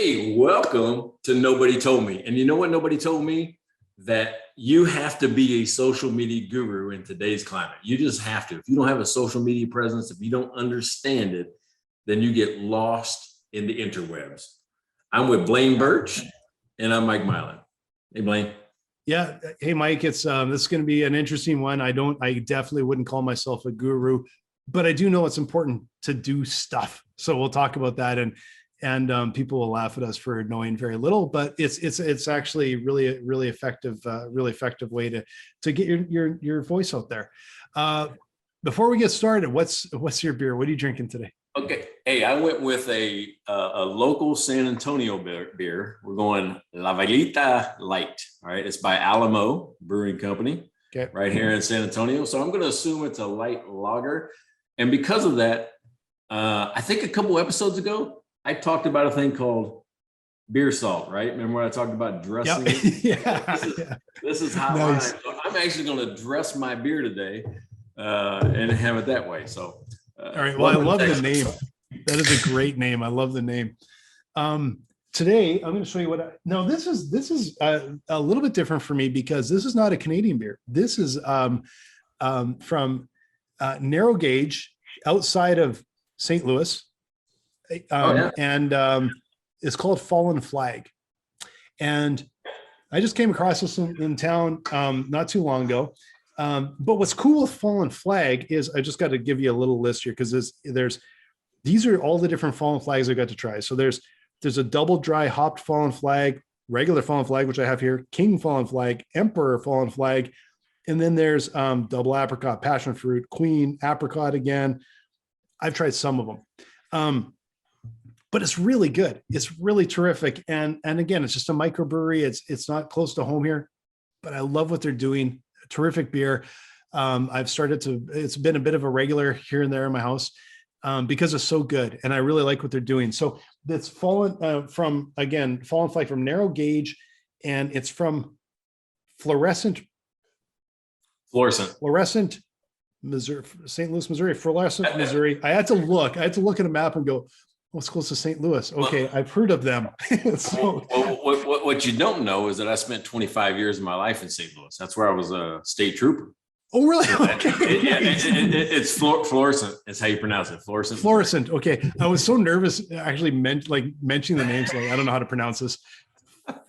Hey, welcome to Nobody Told Me. And you know what nobody told me? That you have to be a social media guru in today's climate. You just have to. If you don't have a social media presence, if you don't understand it, then you get lost in the interwebs. I'm with Blaine Birch and I'm Mike Milan. Hey, Blaine. Yeah. Hey, Mike, it's this is going to be an interesting one. I definitely wouldn't call myself a guru, but I do know it's important to do stuff. So we'll talk about that. And people will laugh at us for knowing very little, but it's actually really effective way to get your voice out there. Before we get started, what's your beer? What are you drinking today? Okay. Hey, I went with a local San Antonio beer. We're going La Vallita Light. All right. It's by Alamo Brewing Company. Okay. Right here in San Antonio. So I'm going to assume it's a light lager. And because of that, I think a couple episodes ago, I talked about a thing called beer salt, right? Remember when I talked about dressing? Yep. This is how nice. I'm actually going to dress my beer today and have it that way. So, all right. Well, I love the name. That is a great name. I love the name. Today, I'm going to show you this is a little bit different for me because this is not a Canadian beer. This is from Narrow Gauge outside of St. Louis. And it's called Fallen Flag. And I just came across this in town not too long ago. But what's cool with Fallen Flag is I just got to give you a little list here because these are all the different Fallen Flags I got to try. So there's a double dry hopped Fallen Flag, regular Fallen Flag, which I have here, King Fallen Flag, Emperor Fallen Flag, and then there's double apricot, passion fruit, queen, apricot again. I've tried some of them. But it's really good. It's really terrific. And again, it's just a microbrewery. It's not close to home here, but I love what they're doing. Terrific beer. It's been a bit of a regular here and there in my house because it's so good. And I really like what they're doing. So that's Fallen Flag from Narrow Gauge, and it's from Fluorescent, Missouri, St. Louis, Missouri, Fluorescent, Missouri. I had to look at a map and go, what's close to St. Louis? Okay, well, I've heard of them. What you don't know is that I spent 25 years of my life in St. Louis. That's where I was a state trooper. Oh, really? Okay. It's Fluorescent. It's how you pronounce it. Fluorescent. Fluorescent. Okay. I was so nervous actually mentioning the names. Like, I don't know how to pronounce this.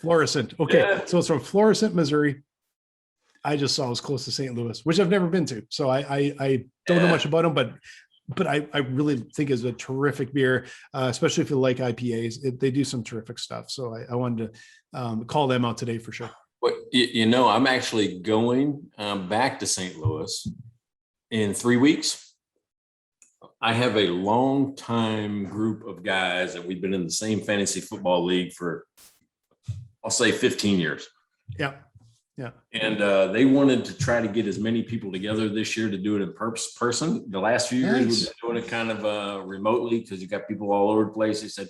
Fluorescent. Okay. Yeah. So it's from Fluorescent, Missouri. I just saw it was close to St. Louis, which I've never been to. So I don't know much about them, but I really think is a terrific beer, especially if you like IPAs. They do some terrific stuff. So I wanted to call them out today for sure. Well, I'm actually going back to St. Louis in 3 weeks. I have a long time group of guys that we've been in the same fantasy football league for, I'll say 15 years. Yeah. Yeah. And they wanted to try to get as many people together this year to do it in person. The last few years, we've been doing it kind of remotely because you got people all over the place. They said,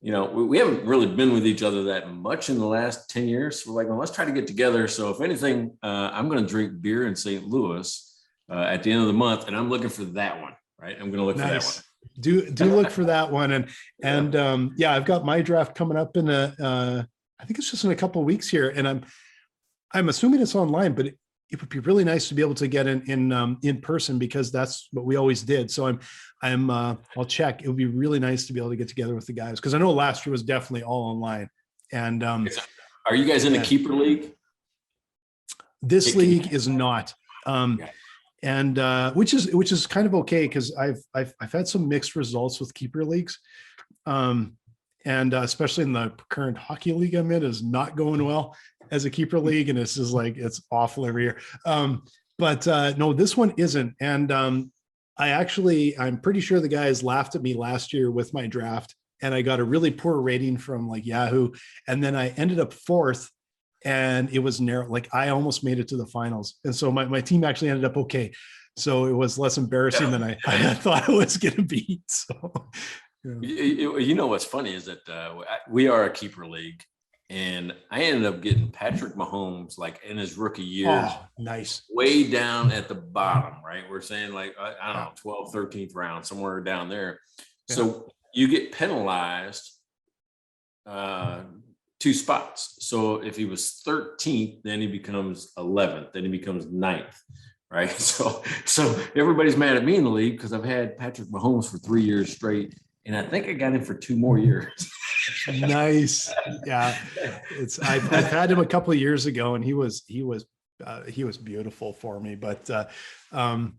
we haven't really been with each other that much in the last 10 years. So we're like, well, let's try to get together. So if anything, I'm going to drink beer in St. Louis at the end of the month. And I'm looking for that one, right? I'm going to look for that one. Do look for that one. And I've got my draft coming up in I think it's just in a couple of weeks here. And I'm assuming it's online, but it would be really nice to be able to get in person because that's what we always did. So I'll check. It would be really nice to be able to get together with the guys because I know last year was definitely all online. And are you guys in a keeper league? This league is not, and which is kind of okay because I've had some mixed results with keeper leagues. And especially in the current hockey league I'm in is not going well as a keeper league. And it's just like, it's awful every year. But no, this one isn't. And I'm pretty sure the guys laughed at me last year with my draft and I got a really poor rating from like Yahoo. And then I ended up 4th and it was narrow. Like I almost made it to the finals. And so my team actually ended up okay. So it was less embarrassing than I thought it was going to be. So You know what's funny is that we are a keeper league, and I ended up getting Patrick Mahomes like in his rookie years. Oh, nice. Way down at the bottom, right? We're saying like, I don't know, 12th, 13th round, somewhere down there. Yeah. So you get penalized 2 spots. So if he was 13th, then he becomes 11th, then he becomes 9th, right? So everybody's mad at me in the league because I've had Patrick Mahomes for 3 years straight, and I think I got him for 2 more years. Nice. Yeah, I've had him a couple of years ago, and he was beautiful for me. But I'm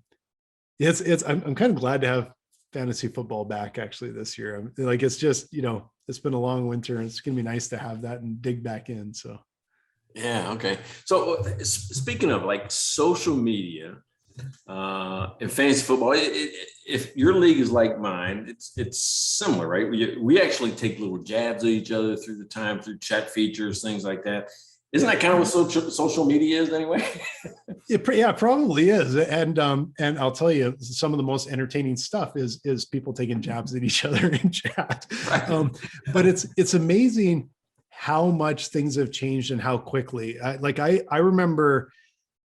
kind of glad to have fantasy football back actually this year. Like, it's just, it's been a long winter, and it's gonna be nice to have that and dig back in. So yeah, okay. So speaking of like social media in fantasy football, if your league is like mine, it's similar, right? We actually take little jabs at each other through the time, through chat features, things like that. Isn't that kind of what social media is anyway? It probably is. And I'll tell you, some of the most entertaining stuff is people taking jabs at each other in chat. Right. But it's amazing how much things have changed and how quickly. I remember,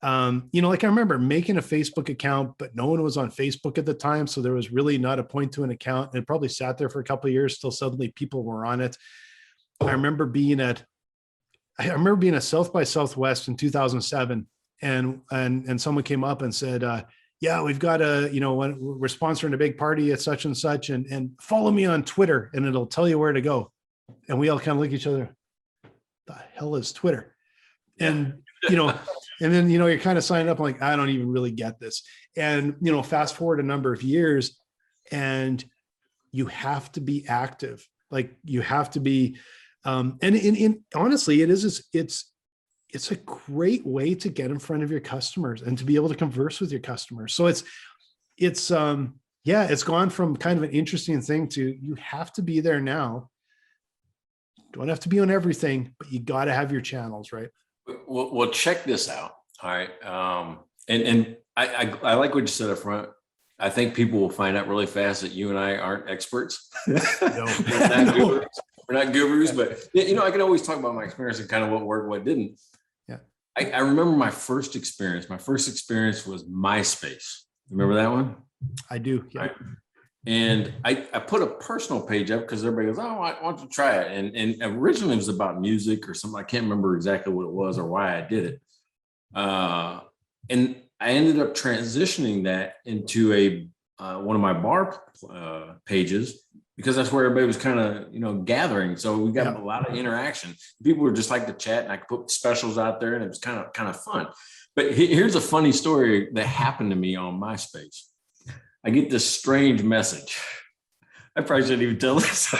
I remember making a Facebook account, but no one was on Facebook at the time. So there was really not a point to an account, and it probably sat there for a couple of years till suddenly people were on it. I remember being at South by Southwest in 2007, and someone came up and said, yeah, we've got we're sponsoring a big party at such and such, and follow me on Twitter and it'll tell you where to go. And we all kind of look at each other. The hell is Twitter? And, and then, you're kind of signing up like, I don't even really get this. And, fast forward a number of years, and you have to be active. Like, you have to be, and honestly, it's a great way to get in front of your customers and to be able to converse with your customers. So it's gone from kind of an interesting thing to, you have to be there now. Don't have to be on everything, but you got to have your channels, right? Well, check this out. All right. And I like what you said up front. I think people will find out really fast that you and I aren't experts. No. We're not gurus, but I can always talk about my experience and kind of what worked, what didn't. Yeah. I remember my first experience. My first experience was MySpace. Remember that one? I do. Yeah. Right. And I put a personal page up because everybody goes, oh, I want to try it. And originally it was about music or something. I can't remember exactly what it was or why I did it. And I ended up transitioning that into one of my bar pages, because that's where everybody was kind of, gathering. So we got a lot of interaction. People were just like to chat, and I could put specials out there, and it was kind of fun. But here's a funny story that happened to me on MySpace. I get this strange message. I probably shouldn't even tell this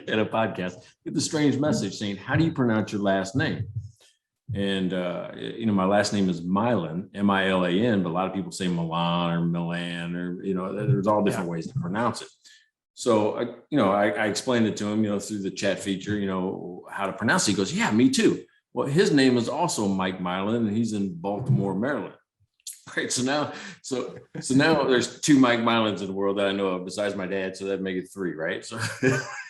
in a podcast. I get this strange message saying, how do you pronounce your last name? And, my last name is Milan, Milan, but a lot of people say Milan or Milan, or, there's all different ways to pronounce it. So, I explained it to him, through the chat feature, how to pronounce it. He goes, yeah, me too. Well, his name is also Mike Milan, and he's in Baltimore, Maryland. Right. So now there's 2 Mike Milans in the world that I know of besides my dad. So that'd make it 3, right? So,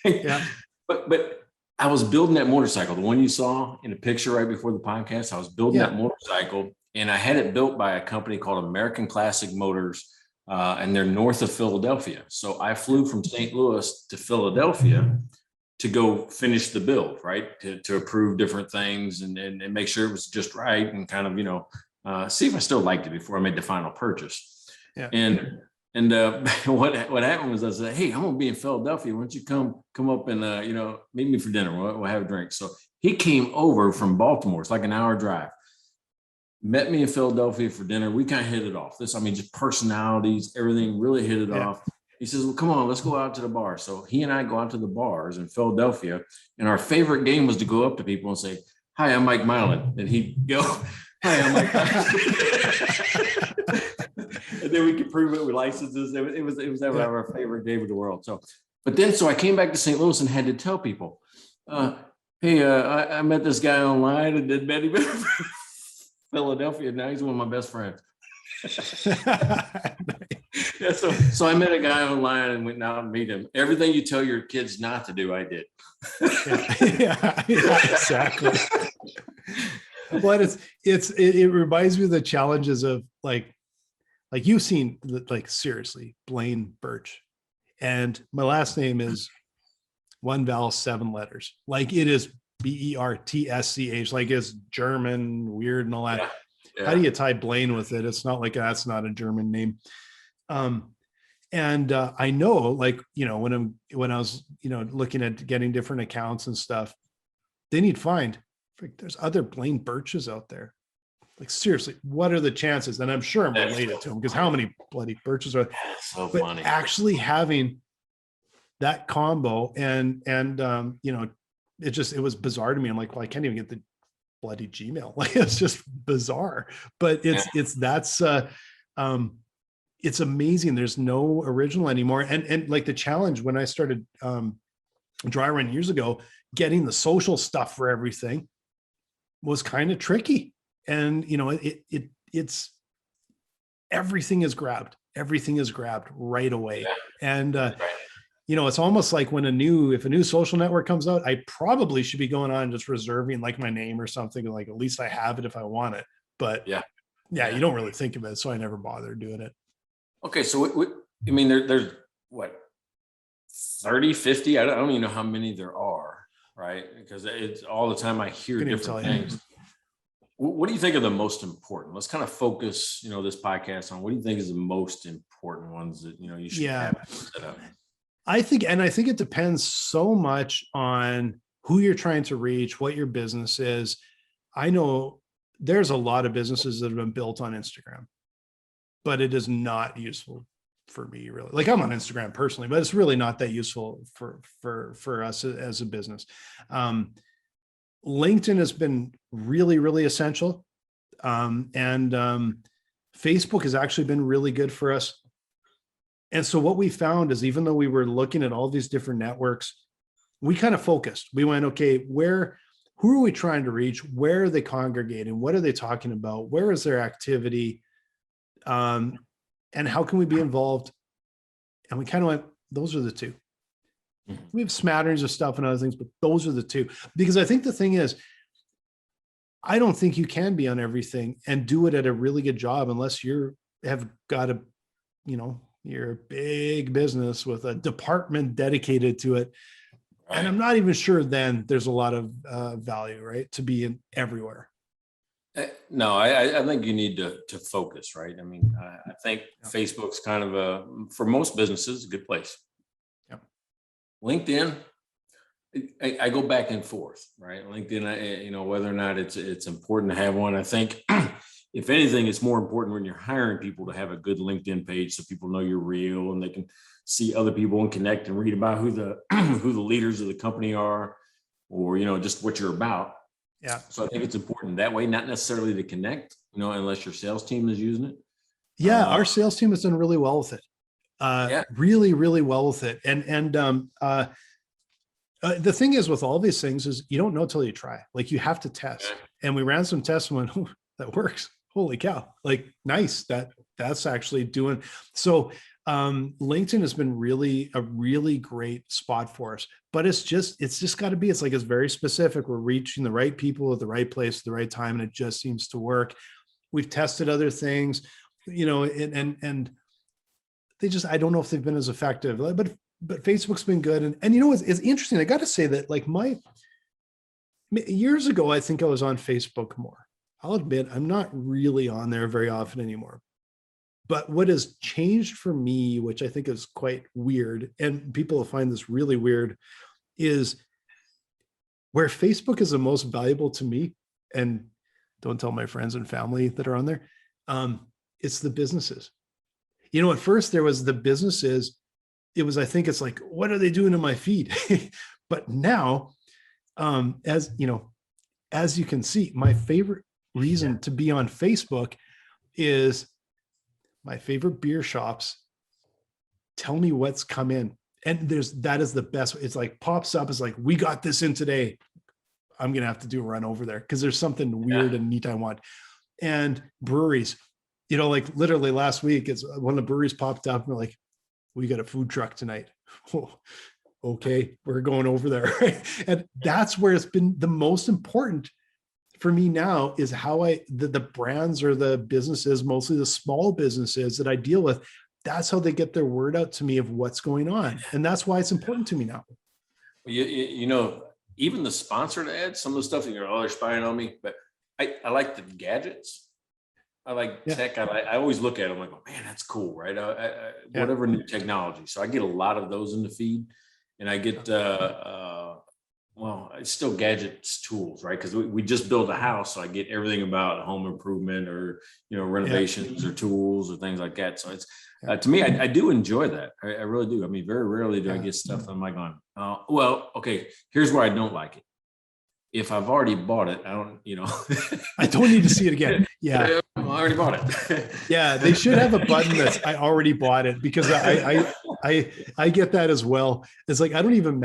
yeah. But I was building that motorcycle, the one you saw in the picture right before the podcast. I was building that motorcycle, and I had it built by a company called American Classic Motors, and they're north of Philadelphia. So I flew from St. Louis to Philadelphia to go finish the build, right? To approve different things and make sure it was just right, and kind of, see if I still liked it before I made the final purchase. Yeah. And what happened was I said, hey, I'm gonna be in Philadelphia. Why don't you come up and meet me for dinner? We'll have a drink. So he came over from Baltimore. It's like an hour drive. Met me in Philadelphia for dinner. We kind of hit it off. Just personalities, everything really hit it off. He says, well, come on, let's go out to the bar. So he and I go out to the bars in Philadelphia, and our favorite game was to go up to people and say, hi, I'm Mike Milan. And he'd go, hi, I'm Mike Milan. And then we could prove it with licenses. It was our favorite game in the world. So I came back to St. Louis and had to tell people, hey, I met this guy online and then met him in Philadelphia. Now he's one of my best friends. Yeah, so I met a guy online and went out and meet him. Everything you tell your kids not to do, I did. yeah, exactly. But it reminds me of the challenges of like you've seen, like, seriously, Blaine Birch, and my last name is one vowel, 7 letters. Like it is Bertsch, like it's German, weird and all that. Yeah. How do you tie Blaine with it? It's not like that's not a German name. And I know, like, when I was, looking at getting different accounts and stuff, then you'd find there's other Blaine Birches out there. Like, seriously, what are the chances? And I'm sure I'm related to them, because how many bloody Birches are there? So but funny. Actually having that combo and it was bizarre to me. I'm like, well, I can't even get the bloody Gmail. Like, it's just bizarre, but it's amazing. There's no original anymore. And like the challenge when I started dry run years ago, getting the social stuff for everything was kind of tricky. And it's everything is grabbed right away. And it's almost like when if a new social network comes out, I probably should be going on just reserving like my name or something, like at least I have it if I want it. But yeah, you don't really think of it, so I never bothered doing it. Okay, so there's what, 30, 50? I don't even know how many there are, right? Because it's all the time I hear different things. What do you think are the most important? Let's kind of focus, this podcast on what do you think is the most important ones that you should have set up? I think it depends so much on who you're trying to reach, what your business is. I know there's a lot of businesses that have been built on Instagram, but it is not useful for me, really. Like, I'm on Instagram personally, but it's really not that useful for us as a business. LinkedIn has been really, really essential. And Facebook has actually been really good for us. And so what we found is, even though we were looking at all these different networks, we kind of focused. We went, okay, who are we trying to reach? Where are they congregating? What are they talking about? Where is their activity? And how can we be involved? And we kind of went, those are the two. We have smatterings of stuff and other things, but those are the two. Because I think the thing is, I don't think you can be on everything and do it at a really good job unless you're a big business with a department dedicated to it. Right. And I'm not even sure then there's a lot of value, right, to be in everywhere. No, I think you need to focus, right? I think Facebook's kind of for most businesses, a good place. Yeah. LinkedIn, I go back and forth, right? LinkedIn, whether or not it's important to have one. I think if anything, it's more important when you're hiring people to have a good LinkedIn page so people know you're real and they can see other people and connect and read about who the leaders of the company are, or just what you're about. Yeah. So I think it's important that way, not necessarily to connect, unless your sales team is using it. Yeah, our sales team has done really well with it. Really, really well with it. And the thing is with all these things is you don't know till you try. Like, you have to test. Yeah. And we ran some tests and went, oh, that works. Holy cow. Like, nice. That's actually doing. So LinkedIn has been a really great spot for us, but it's just got to be, it's very specific. We're reaching the right people at the right place at the right time. And it just seems to work. We've tested other things, and they just, I don't know if they've been as effective, but Facebook's been good. And it's interesting. I got to say that, like, years ago, I think I was on Facebook more. I'll admit I'm not really on there very often anymore. But what has changed for me, which I think is quite weird, and people will find this really weird, is where Facebook is the most valuable to me, and don't tell my friends and family that are on there, it's the businesses. At first there was the businesses. I think it's like, what are they doing in my feed? But now, as you can see, my favorite reason to be on Facebook is my favorite beer shops tell me what's come in. And that is the best. It's like pops up. It's like, we got this in today. I'm going to have to do a run over there because there's something weird and neat I want. And breweries, like literally last week, it's one of the breweries popped up and we're like, we got a food truck tonight. Oh, okay, we're going over there. And that's where it's been the most important for me now, is how the brands or the businesses, mostly the small businesses that I deal with, that's how they get their word out to me of what's going on. And that's why it's important to me now. You know, even the sponsored ads, some of the stuff that you're, oh, they're spying on me, but I like the gadgets. I like Yeah. tech. I always look at them like, oh, man, that's cool, right? Yeah. Whatever new technology. So I get a lot of those in the feed, and I get well, it's still gadgets, tools, right? Because we just built a house, so I get everything about home improvement or renovations or tools or things like that. So it's to me, I do enjoy that. I really do. I mean, very rarely do I get stuff that I'm like on. Well, okay, here's where I don't like it. If I've already bought it, I don't, I don't need to see it again. Yeah. I already bought it. Yeah. They should have a button that's I already bought it, because I get that as well. It's like, I don't even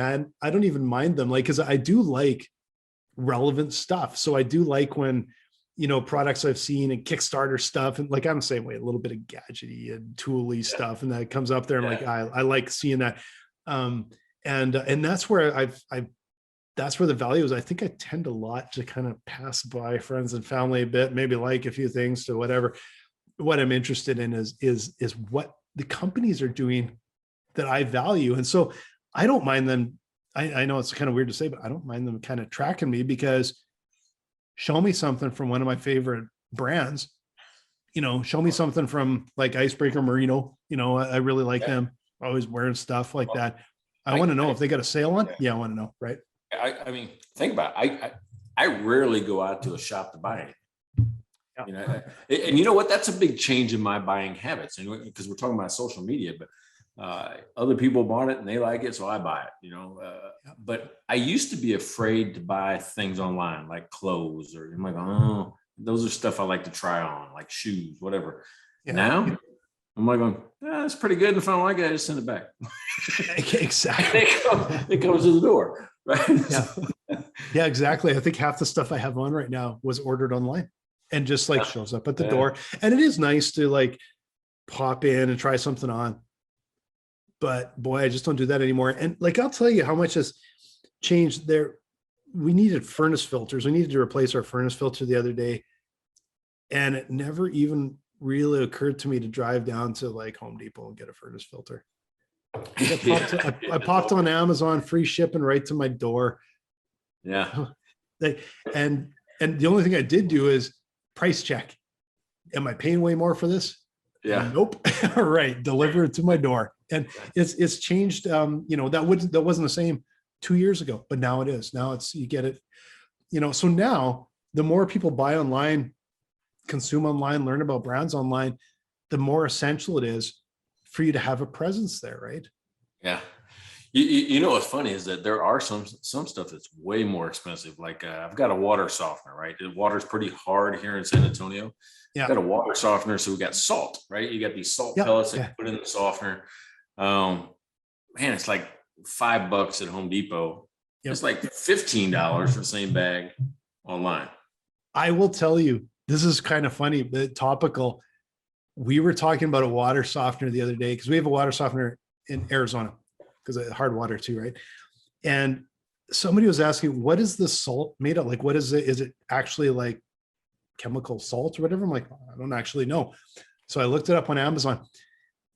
mind them. Like, cause I do like relevant stuff. So I do like when, products I've seen and Kickstarter stuff. And like, I'm the same way, a little bit of gadgety and tooly stuff. And that comes up there. I'm like, I like seeing that. And that's where that's where the value is. I think I tend a lot to kind of pass by friends and family a bit, maybe like a few things to whatever. What I'm interested in is what the companies are doing that I value. And so I don't mind them. I know it's kind of weird to say, but I don't mind them kind of tracking me, because show me something from one of my favorite brands, show me something from like Icebreaker Merino. I really like them. Always wearing stuff like that. I want to know if they got a sale on. Yeah, I want to know. Right. I mean, think about it. I rarely go out to a shop to buy anything. And you know what? That's a big change in my buying habits. And because we're talking about social media, but other people bought it and they like it, so I buy it. But I used to be afraid to buy things online, like clothes, or I'm like, oh, those are stuff I like to try on, like shoes, whatever. Yeah. Now I'm like, that's pretty good. And if I don't like it, I just send it back. Exactly. It comes to the door. Right. Yeah. Yeah, exactly. I think half the stuff I have on right now was ordered online and just like shows up at the door. And it is nice to like pop in and try something on. But boy, I just don't do that anymore. And like, I'll tell you how much has changed there. We needed furnace filters. We needed to replace our furnace filter the other day. And it never even really occurred to me to drive down to like Home Depot and get a furnace filter. I popped on Amazon, free shipping right to my door. Yeah. And the only thing I did do is price check. Am I paying way more for this? Yeah. Nope. All right. Deliver it to my door. And it's changed. That wasn't the same 2 years ago, but now it is. Now you get it, so now the more people buy online, consume online, learn about brands online, the more essential it is for you to have a presence there, right? Yeah. You know what's funny is that there are some stuff that's way more expensive. Like I've got a water softener, right? The water's pretty hard here in San Antonio. Yeah. I've got a water softener, so we got salt, right? You got these salt pellets that you put in the softener. Man, it's like $5 at Home Depot. Yep. It's like $15 for the same bag online. I will tell you, this is kind of funny, but topical. We were talking about a water softener the other day, because we have a water softener in Arizona, because it's hard water too, right? And somebody was asking, what is the salt made of? Like, what is it? Is it actually like chemical salt or whatever? I'm like, I don't actually know. So I looked it up on Amazon,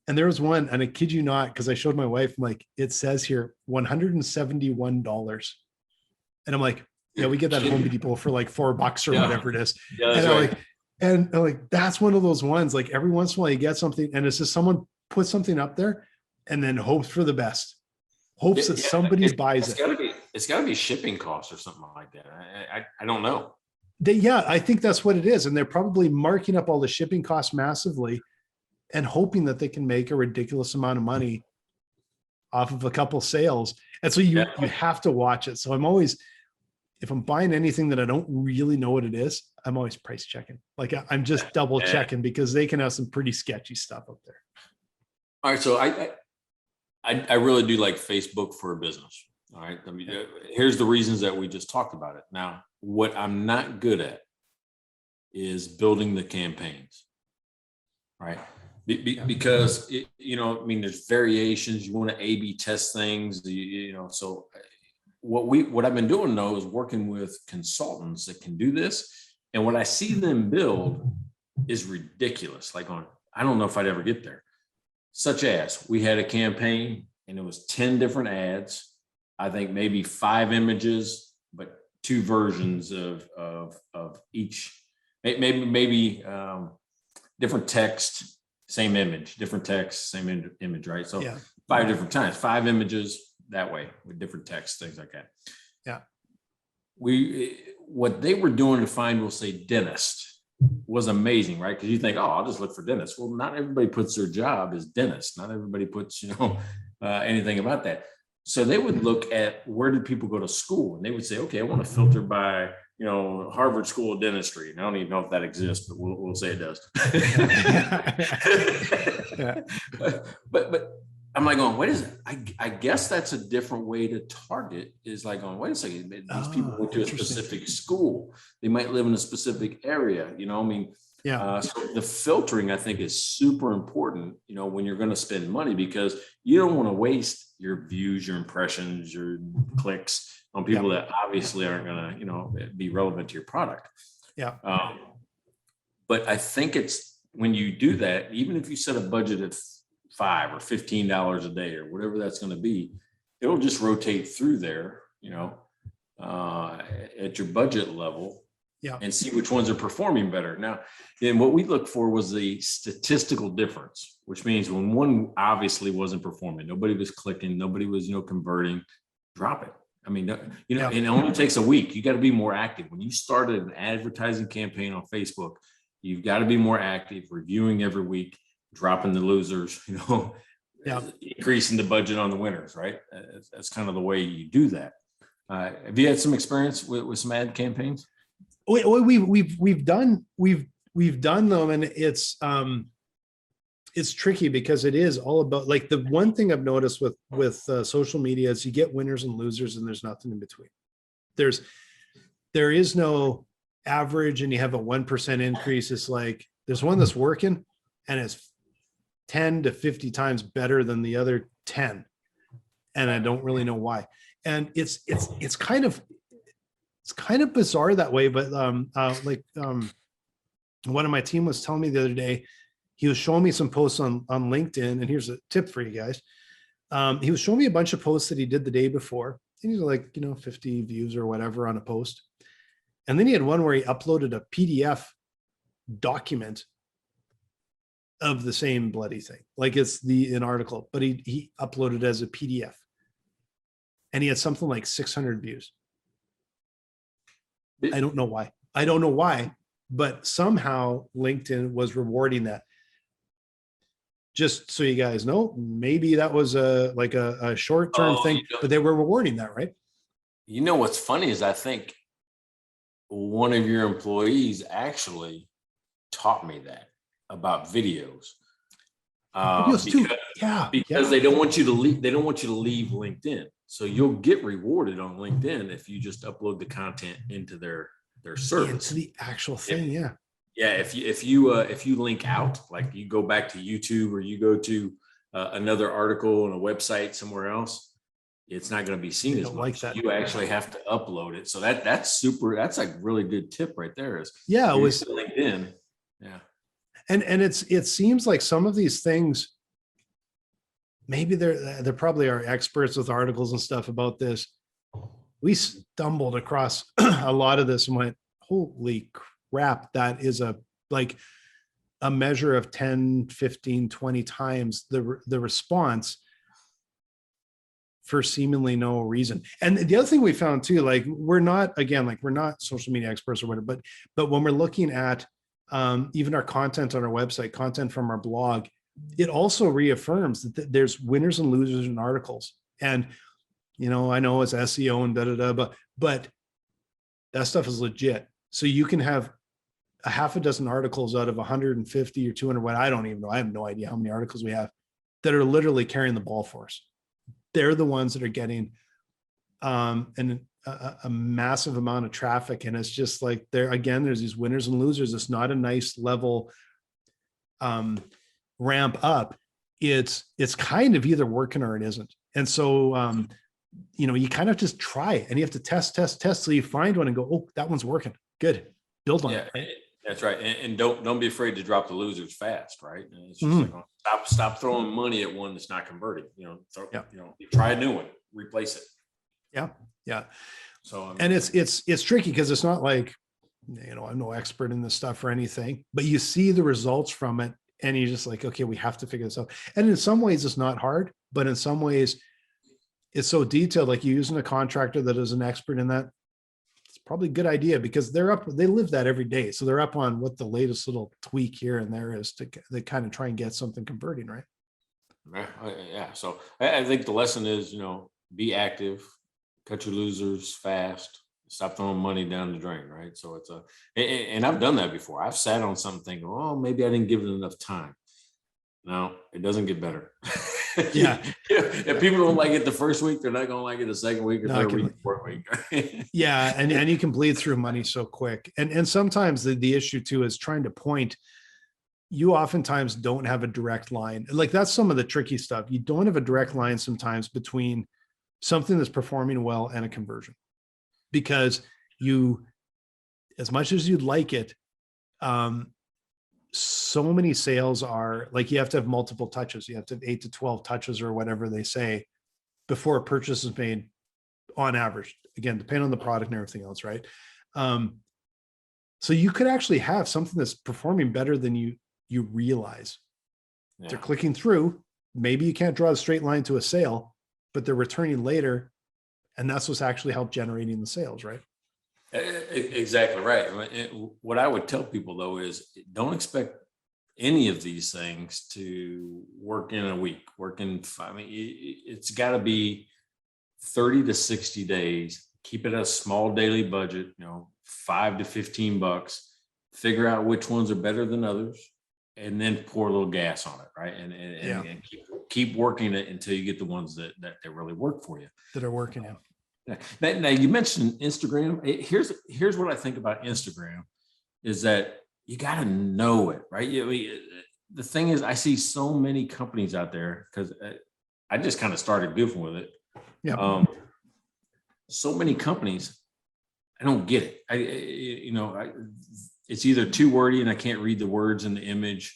and there was one, and I kid you not, because I showed my wife, I'm like, it says here $171. And I'm like, yeah, we get that at Home Depot for like $4 or whatever it is. Yeah, and right. And like, that's one of those ones, like every once in a while you get something, and it's just someone puts something up there and then hopes for the best, hopes that somebody buys it. It's gotta be shipping costs or something like that. I don't know. I think that's what it is. And they're probably marking up all the shipping costs massively and hoping that they can make a ridiculous amount of money off of a couple sales. And so you have to watch it. So I'm always, if I'm buying anything that I don't really know what it is, I'm always price checking. Like I'm just double checking, because they can have some pretty sketchy stuff up there. All right. So I really do like Facebook for a business. All right. I mean, here's the reasons that we just talked about it. Now, what I'm not good at is building the campaigns, right? Because there's variations. You want to A/B test things, so what I've been doing though is working with consultants that can do this. And what I see them build is ridiculous. Like I don't know if I'd ever get there. Such as we had a campaign and it was 10 different ads I think maybe 5 images, but 2 versions of each. Maybe different text, same image, different text, same image, right? So 5 different times, 5 images that way with different text, things like that. Yeah. What they were doing to find, we'll say, dentist was amazing, right? Because you think, oh, I'll just look for dentist. Well, not everybody puts their job as dentist. Not everybody puts, anything about that. So they would look at where did people go to school, and they would say, okay, I want to filter by, Harvard School of Dentistry. And I don't even know if that exists, but we'll say it does. But I'm like going, what is it? I guess that's a different way to target, is like going, wait a second, these people went to a specific school. They might live in a specific area, so the filtering, I think, is super important, when you're going to spend money, because you don't want to waste your views, your impressions, your clicks on people that obviously aren't going to, be relevant to your product. Yeah. But I think it's when you do that, even if you set a budget at $5 or $15 a day or whatever that's going to be, it'll just rotate through there, at your budget level, and see which ones are performing better. Now, then what we looked for was the statistical difference, which means when one obviously wasn't performing, nobody was clicking, nobody was, converting, drop it. I mean, and it only takes a week. You got to be more active. When you started an advertising campaign on Facebook, you've got to be more active, reviewing every week, dropping the losers, increasing the budget on the winners, right? That's kind of the way you do that. Have you had some experience with some ad campaigns? We've done them, and it's tricky because it is all about, like, the one thing I've noticed with social media is you get winners and losers, and there's nothing in between. There is no average, and you have a 1% increase. It's like there's one that's working, and it's 10 to 50 times better than the other 10, and I don't really know why. And it's kind of bizarre that way. But one of my team was telling me the other day, he was showing me some posts on LinkedIn, and here's a tip for you guys. He was showing me a bunch of posts that he did the day before. And he's like, 50 views or whatever on a post. And then he had one where he uploaded a PDF document of the same bloody thing. Like, it's an article, but he uploaded as a PDF. And he had something like 600 views. I don't know why, but somehow LinkedIn was rewarding that. Just so you guys know, maybe that was a short-term thing, but they were rewarding that, right? What's funny is I think one of your employees actually taught me that about videos. Because they don't want you to leave. They don't want you to leave LinkedIn. So you'll get rewarded on LinkedIn if you just upload the content into their service. Into the actual thing, yeah. Yeah, if you link out, like you go back to YouTube or you go to another article on a website somewhere else, it's not going to be seen as much. Like that. You actually have to upload it. So that's super. That's a really good tip right there. It was LinkedIn. Yeah. And it seems like some of these things, maybe there probably are experts with articles and stuff about this. We stumbled across a lot of this and went, holy crap, that is a measure of 10, 15, 20 times the response for seemingly no reason. And the other thing we found too, we're not social media experts or whatever, but when we're looking at even our content on our website, content from our blog, it also reaffirms that there's winners and losers in articles. And, I know it's SEO and but that stuff is legit. So you can have a half a dozen articles out of 150 or 200, what I don't even know. I have no idea how many articles we have that are literally carrying the ball for us. They're the ones that are getting a massive amount of traffic. And it's just like there's these winners and losers. It's not a nice level ramp up. It's kind of either working or it isn't. And so, you kind of just try it, and you have to test till you find one and go, oh, that one's working. Good. Build on it. Right? That's right. And don't be afraid to drop the losers fast, right? And it's just stop throwing money at one that's not converting. Try a new one, replace it. Yeah. Yeah. So, I mean, And it's tricky because it's not like, I'm no expert in this stuff or anything, but you see the results from it and you're just like, okay, we have to figure this out. And in some ways it's not hard, but in some ways it's so detailed. Like you're using a contractor that is an expert in that. It's probably a good idea because they live that every day. So they're up on what the latest little tweak here and there is they kind of try and get something converting, right? yeah. So I think the lesson is, be active, cut your losers fast, stop throwing money down the drain, right? So it's and I've done that before. I've sat on something thinking, oh, maybe I didn't give it enough time. No, it doesn't get better. Yeah. If people don't like it the first week, they're not going to like it the second week or third week, fourth week. Yeah. And you can bleed through money so quick. And sometimes the issue too is trying to point. You oftentimes don't have a direct line. Like that's some of the tricky stuff. You don't have a direct line sometimes between something that's performing well and a conversion, because as much as you'd like it, so many sales are like, you have to have multiple touches. You have to have 8 to 12 touches or whatever they say before a purchase is made on average, again, depending on the product and everything else. Right. So you could actually have something that's performing better than you realize. Yeah. They're clicking through. Maybe you can't draw a straight line to a sale, but they're returning later. And that's what's actually helped generating the sales, right? Exactly right. What I would tell people though is don't expect any of these things to work in a week, it's got to be 30 to 60 days. Keep it a small daily budget, $5 to $15, figure out which ones are better than others, and then pour a little gas on it. Right. And keep working it until you get the ones that really work for you. That are working out. Now you mentioned Instagram. Here's what I think about Instagram is that you got to know it, right? The thing is, I see so many companies out there because I just kind of started goofing with it. Yeah. So many companies, I don't get it. It's either too wordy and I can't read the words in the image.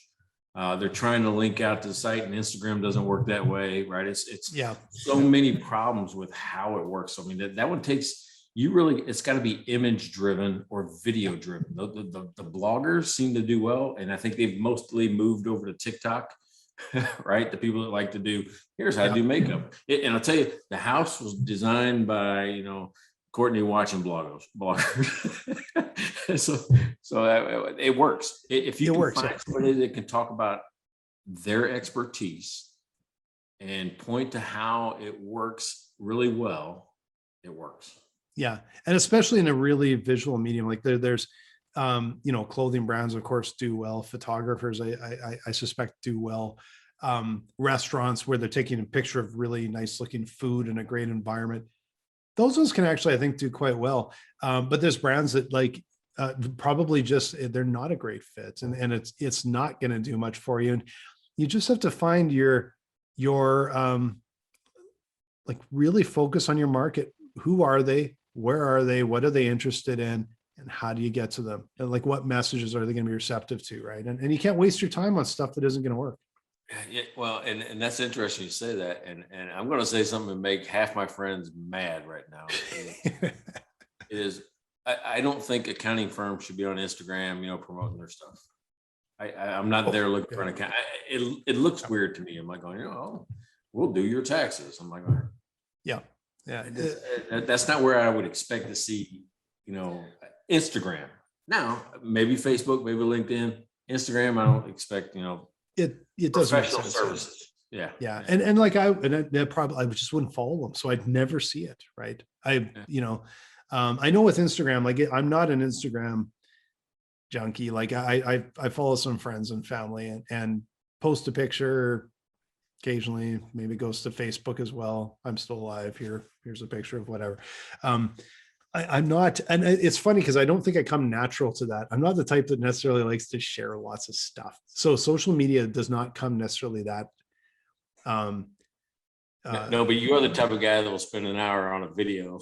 They're trying to link out to the site and Instagram doesn't work that way, right? It's so many problems with how it works. So, I mean, that one takes it's got to be image driven or video driven. The bloggers seem to do well. And I think they've mostly moved over to TikTok, right? The people that like to do, here's how to do makeup. And I'll tell you, the house was designed by, Courtney watching bloggers. so it works. If you can find somebody that can talk about their expertise and point to how it works really well, it works. Yeah. And especially in a really visual medium, like there's, clothing brands, of course, do well. Photographers, I suspect do well. Restaurants where they're taking a picture of really nice looking food in a great environment. Those ones can actually, I think, do quite well. But there's brands that probably just, they're not a great fit and it's not going to do much for you. And you just have to find your really focus on your market. Who are they? Where are they? What are they interested in? And how do you get to them? And what messages are they going to be receptive to? Right. And you can't waste your time on stuff that isn't going to work. Yeah, well, and that's interesting you say that, and I'm going to say something to make half my friends mad right now. I don't think accounting firms should be on Instagram, promoting their stuff. I'm not there looking for an account. It looks weird to me. I'm like going, we'll do your taxes. I'm like, all right. Yeah. That's not where I would expect to see, Instagram. Now, maybe Facebook, maybe LinkedIn, Instagram. I don't expect, it does professional services. Yeah. And I just wouldn't follow them. So I'd never see it. Right. I know with Instagram, I'm not an Instagram junkie. I follow some friends and family and post a picture occasionally, maybe goes to Facebook as well. I'm still alive here. Here's a picture of whatever. I'm not, and it's funny because I don't think I come natural to that. I'm not the type that necessarily likes to share lots of stuff. So social media does not come necessarily that. No, but you are the type of guy that will spend an hour on a video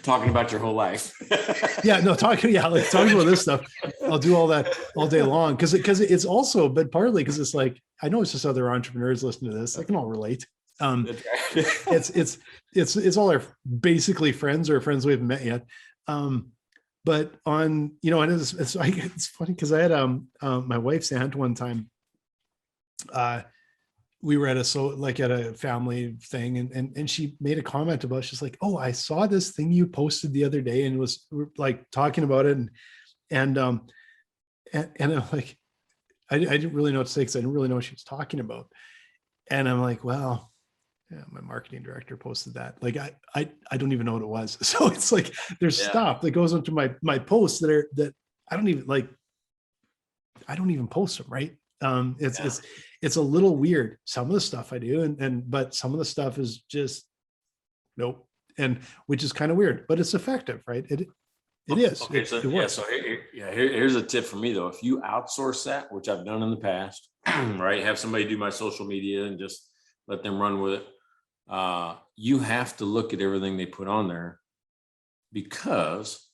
talking about your whole life. Talking about this stuff. I'll do all that all day long because it's also, but partly because it's I know it's just other entrepreneurs listening to this. They can all relate. That's right. It's all our basically friends or friends we haven't met yet. But on, and it's funny because I had my wife's aunt one time. We were at a family thing, and she made a comment about, she's like, "Oh, I saw this thing you posted the other day," and was like talking about it, and I'm like, I didn't really know what to say because I didn't really know what she was talking about. And I'm like, well, yeah, my marketing director posted that. Like, I don't even know what it was. So it's like, there's stuff that goes into my posts that I don't even post them. Right. It's a little weird. Some of the stuff I do, but some of the stuff is just nope. And which is kind of weird, but it's effective, right? It is. Okay, so here's a tip for me though. If you outsource that, which I've done in the past, right, have somebody do my social media and just let them run with it. You have to look at everything they put on there, because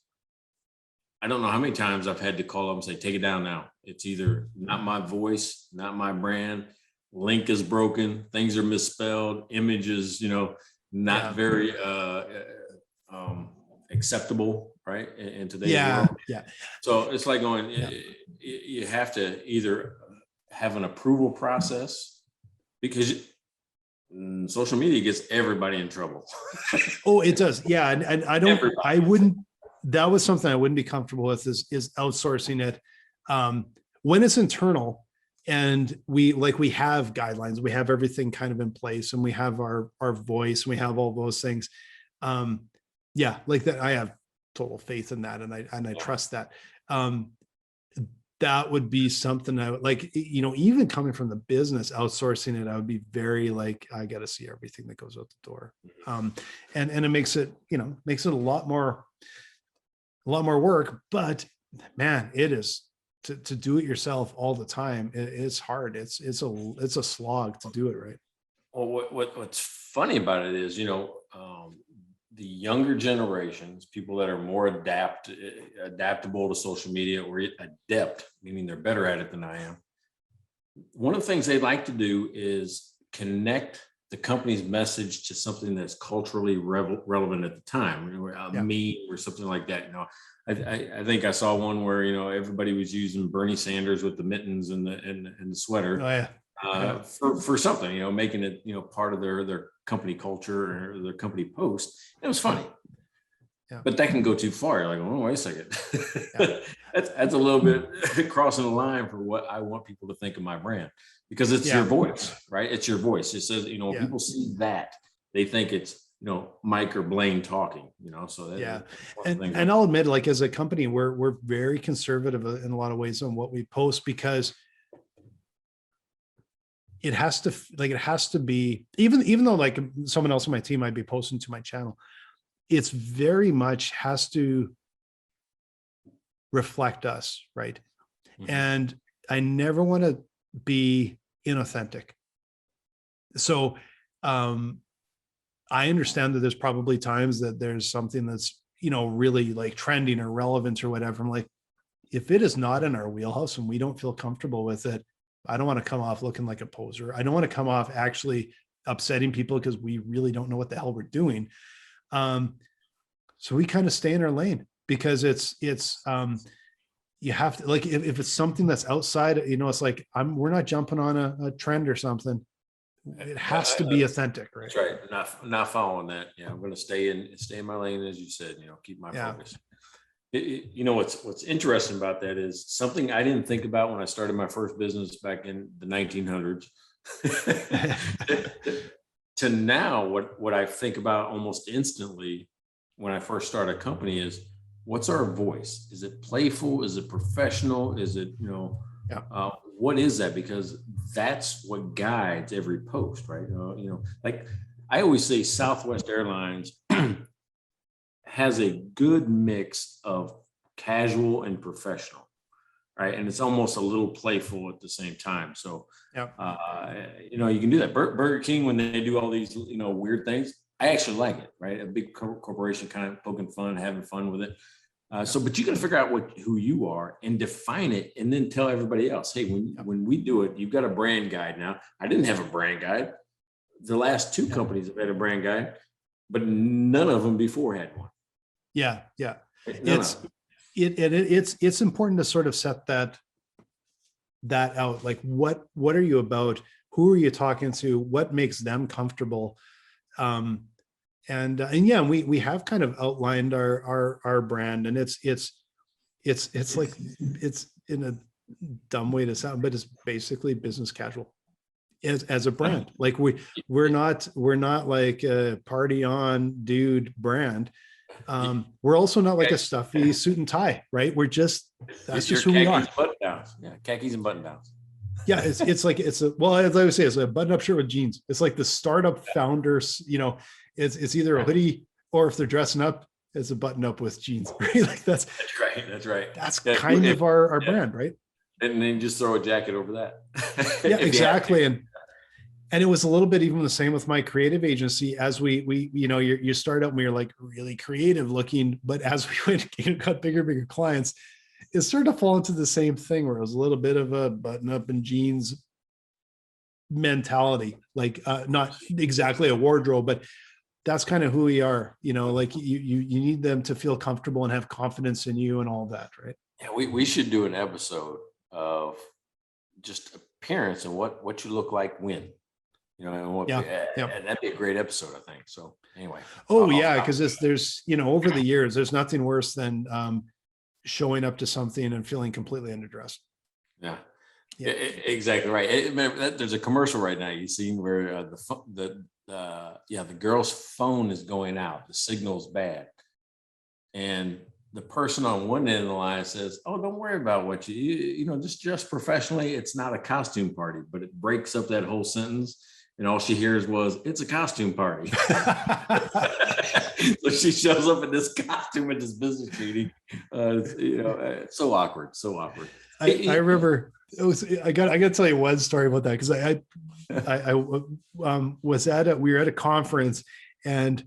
I don't know how many times I've had to call up and say, take it down now. It's either not my voice, not my brand, link is broken, things are misspelled, images, not very acceptable, right, in today's world. So it's like going, you have to either have an approval process, because social media gets everybody in trouble. Oh, it does. Yeah. And I wouldn't, that was something I wouldn't be comfortable with is outsourcing it. When it's internal and we have guidelines, we have everything kind of in place, and we have our voice, and we have all those things. Like that, I have total faith in that. And I trust that. That would be something I would like, even coming from the business, outsourcing it, I would be very like, I got to see everything that goes out the door. And it makes it, a lot more work, but man, it is to do it yourself all the time. It's hard. It's a slog to do it right. Well, what's funny about it is, the younger generations, people that are more adaptable to social media, or adept, meaning they're better at it than I am. One of the things they like to do is connect the company's message to something that's culturally relevant at the time, a meme or something like that. I think I saw one where, everybody was using Bernie Sanders with the mittens and the sweater. Oh, yeah. For something, making it, part of their company culture or their company post. It was funny, but that can go too far. You're like, oh, wait a second. That's a little bit crossing the line for what I want people to think of my brand, because it's your voice, right? It's your voice. It says, when people see that, they think it's, Mike or Blaine talking, so and I'll admit, like, as a company, we're very conservative in a lot of ways on what we post, because it has to be, even though like someone else on my team might be posting to my channel, it's very much has to reflect us. Right. Mm-hmm. And I never want to be inauthentic. So, I understand that there's probably times that there's something that's, really like trending or relevant or whatever. I'm like, if it is not in our wheelhouse and we don't feel comfortable with it, I don't want to come off looking like a poser. I don't want to come off actually upsetting people because we really don't know what the hell we're doing. So we kind of stay in our lane, because it's you have to, like, if it's something that's outside, it's like, we're not jumping on a trend or something. It has to be authentic, right? That's right. Not following that. Yeah, I'm going to stay in my lane, as you said. Keep my focus. What's interesting about that is something I didn't think about when I started my first business back in the 1900s. To now, what I think about almost instantly when I first start a company is, what's our voice? Is it playful? Is it professional? Is it, what is that? Because that's what guides every post, right? Like I always say, Southwest Airlines has a good mix of casual and professional, right? And it's almost a little playful at the same time. So, you can do that. Burger King, when they do all these, weird things, I actually like it, right? A big corporation kind of poking fun, having fun with it. But you got to figure out who you are and define it, and then tell everybody else, hey, when we do it, you've got a brand guide now. I didn't have a brand guide. the last two companies have had a brand guide, but none of them before had one. Yeah. Yeah. None of them. It's important to sort of set that out. Like, what are you about? Who are you talking to? What makes them comfortable? And yeah, we have kind of outlined our brand, and it's like, it's in a dumb way to sound, but it's basically business casual as a brand. Like, we're not like a party on dude brand. We're also not like a stuffy suit and tie, right? We're just, that's just who we are. Yeah, khakis and button downs. Yeah, it's like, as I would say, it's a button-up shirt with jeans. It's like the startup founders, it's either a hoodie, or if they're dressing up, it's a button-up with jeans, right? Like that's right. That's kind of our brand, right? And then just throw a jacket over that. Yeah, exactly. And it was a little bit even the same with my creative agency. As we you start out and we were like really creative looking, but as we got bigger clients, it started to fall into the same thing where it was a little bit of a button up and jeans mentality, like not exactly a wardrobe, but that's kind of who we are. Like you need them to feel comfortable and have confidence in you and all that, right? Yeah, we should do an episode of just appearance and what you look like when. And that'd be a great episode, I think. So anyway. Oh yeah, because there's over the years, there's nothing worse than showing up to something and feeling completely underdressed. Yeah. Exactly right. There's a commercial right now you seen where the girl's phone is going out, the signal's bad, and the person on one end of the line says, "Oh, don't worry about what just dress professionally. It's not a costume party," but it breaks up that whole sentence. And all she hears was, "It's a costume party." So she shows up in this costume at this business meeting. So awkward. I remember I got to tell you one story about that, because I we were at a conference, and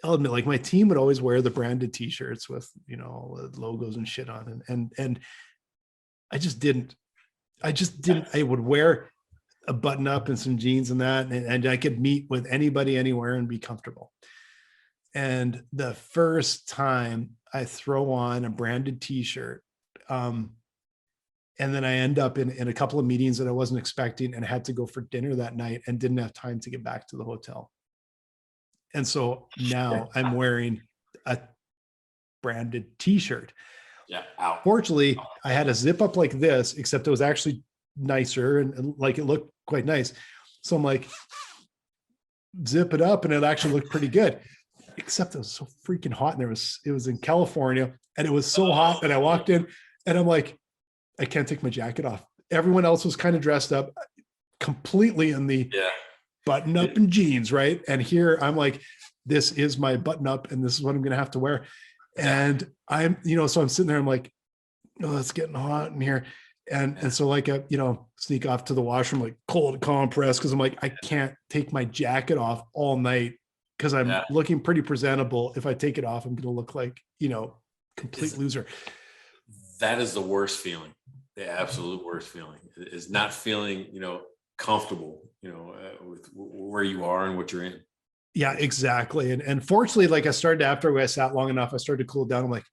I'll admit, like, my team would always wear the branded t-shirts with logos and shit on, and I just didn't. I would wear a button up and some jeans and that, and I could meet with anybody anywhere and be comfortable. And the first time I throw on a branded t-shirt, and then I end up in a couple of meetings that I wasn't expecting, and had to go for dinner that night and didn't have time to get back to the hotel. And so now I'm wearing a branded t-shirt. Yeah. Fortunately, I had a zip up like this, except it was actually nicer and like it looked quite nice. So I'm like, zip it up, and it actually looked pretty good, except it was so freaking hot. And it was in California, and it was so hot. And I walked in, and I'm like, I can't take my jacket off. Everyone else was kind of dressed up completely in the button up and jeans, right? And here I'm like, this is my button up, and this is what I'm gonna have to wear. And I'm, so I'm sitting there, I'm like, oh, it's getting hot in here. And so like, sneak off to the washroom, like cold compress, because I'm like, I can't take my jacket off all night, because I'm looking pretty presentable. If I take it off, I'm going to look like, complete loser. That is the worst feeling. The absolute worst feeling is not feeling, comfortable, with where you are and what you're in. Yeah, exactly. And fortunately, like, after I sat long enough, I started to cool down. I'm like,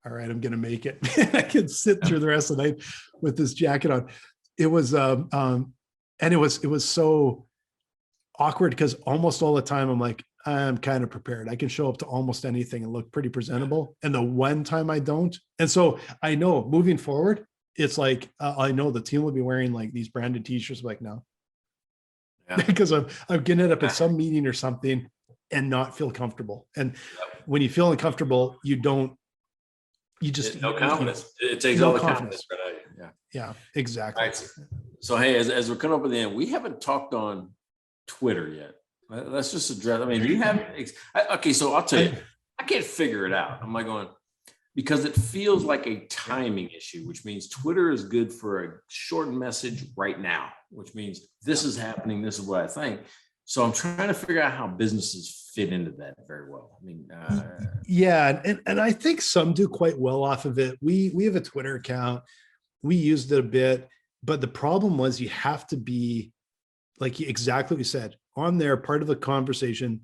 all right, I'm going to make it. I can sit through the rest of the night with this jacket on. It was, and it was so awkward, because almost all the time I'm like, I'm kind of prepared. I can show up to almost anything and look pretty presentable. And the one time I don't. And so I know moving forward, it's like, I know the team will be wearing like these branded t-shirts. Like, no, because I'm getting it up at some meeting or something and not feel comfortable. And when you feel uncomfortable, you just no confidence. It takes all the confidence. Yeah, exactly. Right. So hey, as we're coming up at the end, we haven't talked on Twitter yet. Let's just address. I mean, do you have? Okay, so I'll tell you, I can't figure it out. I'm like going, because it feels like a timing issue, which means Twitter is good for a short message right now, which means this is happening. This is what I think. So I'm trying to figure out how businesses fit into that very well. I mean, and I think some do quite well off of it. We have a Twitter account. We used it a bit, but the problem was you have to be like exactly what you said, on there part of the conversation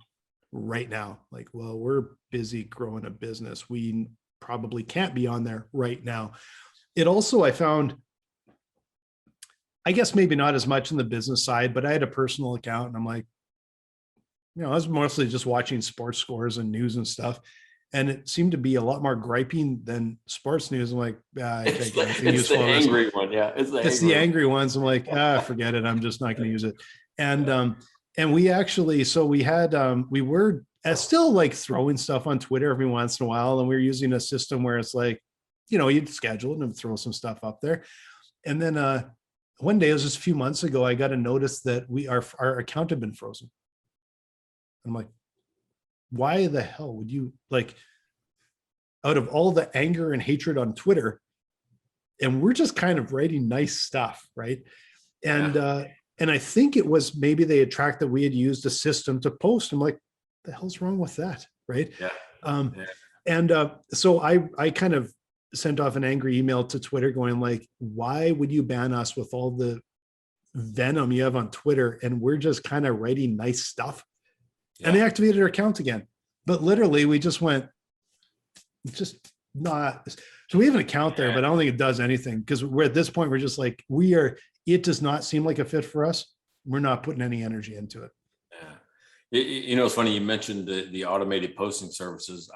right now. Like, well, we're busy growing a business. We probably can't be on there right now. It also, I found, I guess maybe not as much in the business side, but I had a personal account and I'm like, I was mostly just watching sports scores and news and stuff. And it seemed to be a lot more griping than sports news. I'm like, I can't get anything useful. It's the angry one. Yeah. It's the angry ones. I'm like, forget it. I'm just not going to use it. And we actually, so we had, we were still like throwing stuff on Twitter every once in a while. And we were using a system where it's like, you'd schedule it and throw some stuff up there. And then one day, it was just a few months ago, I got a notice that our account had been frozen. I'm like, why the hell would you, like, out of all the anger and hatred on Twitter, and we're just kind of writing nice stuff, right? And I think it was maybe they had tracked that we had used a system to post. I'm like, the hell's wrong with that, right? So I kind of sent off an angry email to Twitter going like, why would you ban us with all the venom you have on Twitter? And we're just kind of writing nice stuff. And they activated our account again. But literally we just went, just not. So we have an account there, but I don't think it does anything because we're at this point, we're just like, it does not seem like a fit for us. We're not putting any energy into it. Yeah. It's funny. You mentioned the automated posting services.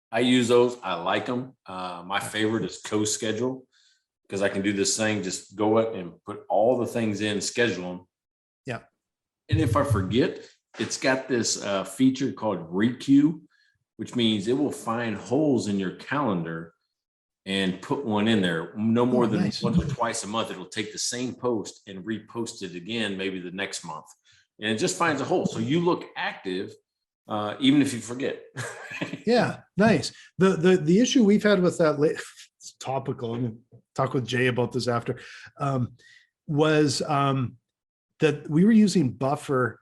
I use those. I like them. My favorite is CoSchedule because I can do this thing, just go up and put all the things in, schedule them. Yeah. And if I forget, it's got this feature called requeue, which means it will find holes in your calendar and put one in there. No more than once or twice a month. It'll take the same post and repost it again, maybe the next month. And it just finds a hole. So you look active, even if you forget. Yeah, nice. The issue we've had with that, it's topical, I'm going to talk with Jay about this after, was that we were using Buffer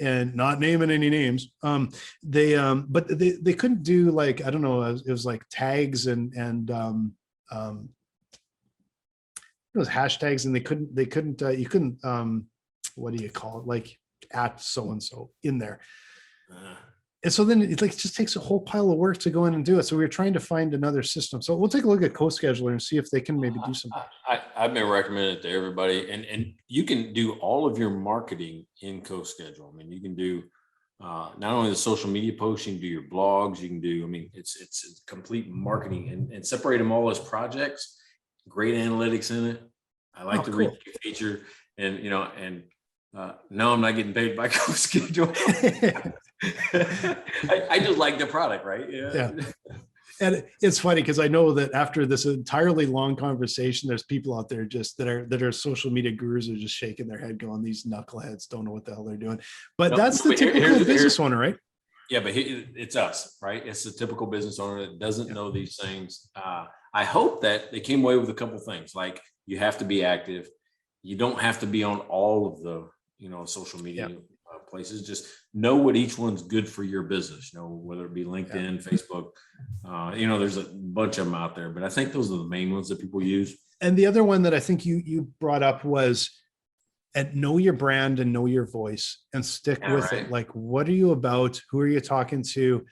and not naming any names. But they couldn't do like, I don't know, it was like tags and it was hashtags, and they couldn't you couldn't what do you call it, like at so-and-so in there. And so then it like just takes a whole pile of work to go in and do it. So we were trying to find another system. So we'll take a look at CoScheduler and see if they can maybe do something. I've been recommending it to everybody, and you can do all of your marketing in CoSchedule. I mean, you can do not only the social media posts, you can do your blogs, you can do, I mean, it's complete marketing and separate them all as projects. Great analytics in it. I like the cool feature, and no, I'm not getting paid by CoSchedule. I just like the product, right? Yeah. And it's funny because I know that after this entirely long conversation, there's people out there just that are social media gurus are just shaking their head going, these knuckleheads don't know what the hell they're doing. But that's the typical business owner, right? Yeah, but it's us, right? It's the typical business owner that doesn't know these things. I hope that they came away with a couple things, like you have to be active. You don't have to be on all of the social media places. Just know what each one's good for your business, whether it be LinkedIn, Facebook, there's a bunch of them out there, but I think those are the main ones that people use. And the other one that I think you brought up was know your brand and know your voice and stick with it. Like, what are you about? Who are you talking to?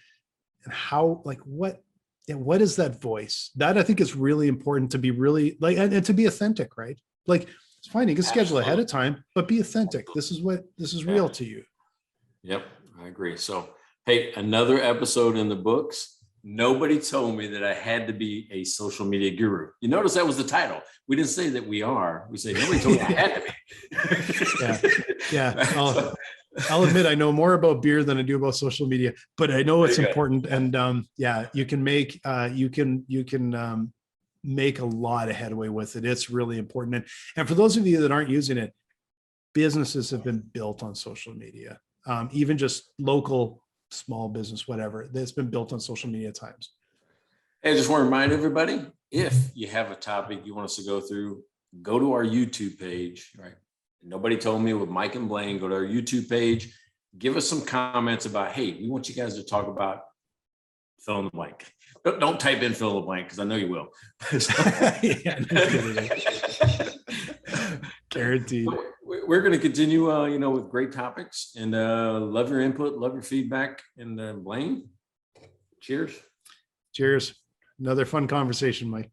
And how, like, what is that voice? That I think is really important to be really like, and to be authentic, right? Like, it's fine. You can schedule ahead of time, but be authentic. This is real to you. Yep. I agree. So, hey, another episode in the books. Nobody told me that I had to be a social media guru. You notice that was the title. We didn't say that we are. We say nobody told me I had to be. Yeah. I'll admit I know more about beer than I do about social media, but I know it's important. And you can make make a lot of headway with it. It's really important. And for those of you that aren't using it, businesses have been built on social media, even just local, small business, whatever, that's been built on social media at times. Hey, I just want to remind everybody, if you have a topic you want us to go through, go to our YouTube page, right? Nobody told me with Mike and Blaine, go to our YouTube page, give us some comments about, hey, we want you guys to talk about fill in the blank. Don't type in fill in the blank because I know you will. Guaranteed. we're going to continue, with great topics, and love your input, love your feedback. And Blaine, cheers. Cheers. Another fun conversation, Mike.